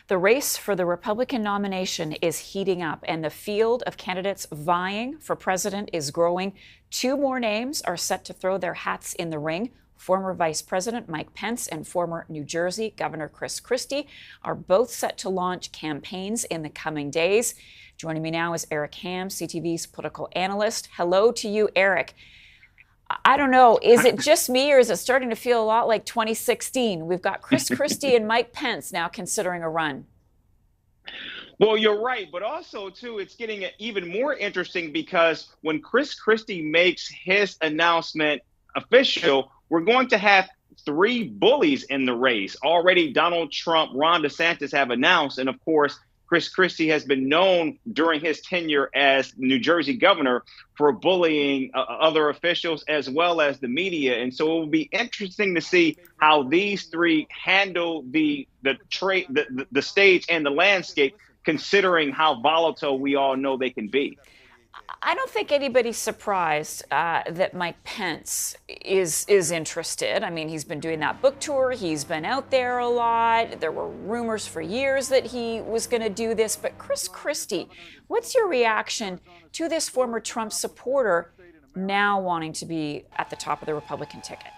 The race for the Republican nomination is heating up, and the field of candidates vying for president is growing. Two more names are set to throw their hats in the ring. Former Vice President Mike Pence and former New Jersey Governor Chris Christie are both set to launch campaigns in the coming days. Joining me now is Eric Ham, CTV's political analyst. Hello to you, Eric. I don't know, is it just me or is it starting to feel a lot like 2016? We've got Chris Christie and Mike Pence now considering a run. Well, you're right. But also, too, it's getting even more interesting because when Chris Christie makes his announcement official, we're going to have three bullies in the race. Already Donald Trump, Ron DeSantis have announced. And of course, Chris Christie has been known during his tenure as New Jersey governor for bullying other officials as well as the media. And so it will be interesting to see how these three handle the stage and the landscape, considering how volatile we all know they can be. I don't think anybody's surprised that Mike Pence is interested. I mean, he's been doing that book tour. He's been out there a lot. There were rumors for years that he was going to do this. But Chris Christie, what's your reaction to this former Trump supporter now wanting to be at the top of the Republican ticket?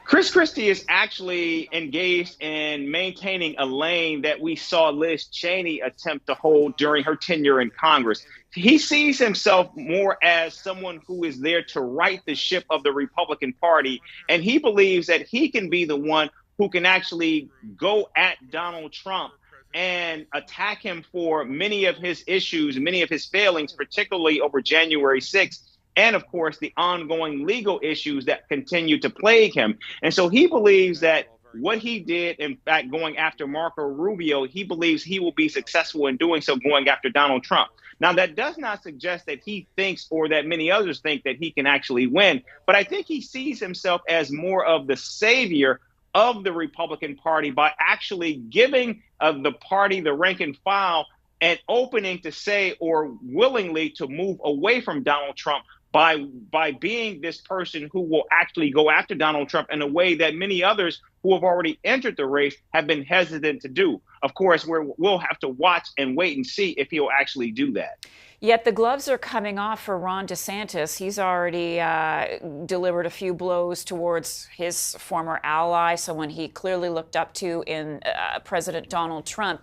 Chris Christie is actually engaged in maintaining a lane that we saw Liz Cheney attempt to hold during her tenure in Congress. He sees himself more as someone who is there to right the ship of the Republican Party, and he believes that he can be the one who can actually go at Donald Trump and attack him for many of his issues, many of his failings, particularly over January 6th. And, of course, the ongoing legal issues that continue to plague him. And so he believes that what he did, in fact, going after Marco Rubio, he believes he will be successful in doing so going after Donald Trump. Now, that does not suggest that he thinks or that many others think that he can actually win. But I think he sees himself as more of the savior of the Republican Party by actually giving the party, the rank and file, an opening to say or willingly to move away from Donald Trump by being this person who will actually go after Donald Trump in a way that many others who have already entered the race have been hesitant to do. Of course, we'll have to watch and wait and see if he'll actually do that. Yet the gloves are coming off for Ron DeSantis. He's already delivered a few blows towards his former ally, someone he clearly looked up to in President Donald Trump.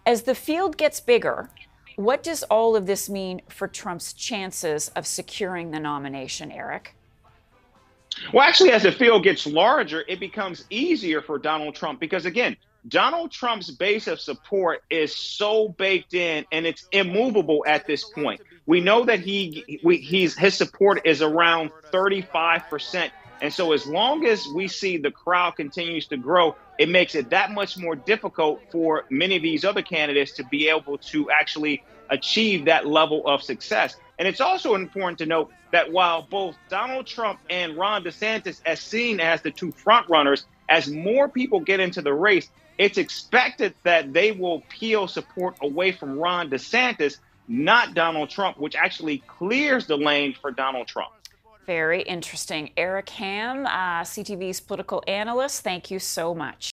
As the field gets bigger, what does all of this mean for Trump's chances of securing the nomination, Eric? Well, actually, as the field gets larger, it becomes easier for Donald Trump because, again, Donald Trump's base of support is so baked in and it's immovable at this point. We know that his support is around 35%. And so as long as we see the crowd continues to grow, it makes it that much more difficult for many of these other candidates to be able to actually achieve that level of success. And it's also important to note that while both Donald Trump and Ron DeSantis as seen as the two front runners, as more people get into the race, it's expected that they will peel support away from Ron DeSantis, not Donald Trump, which actually clears the lane for Donald Trump. Very interesting. Eric Ham, CTV's political analyst, thank you so much.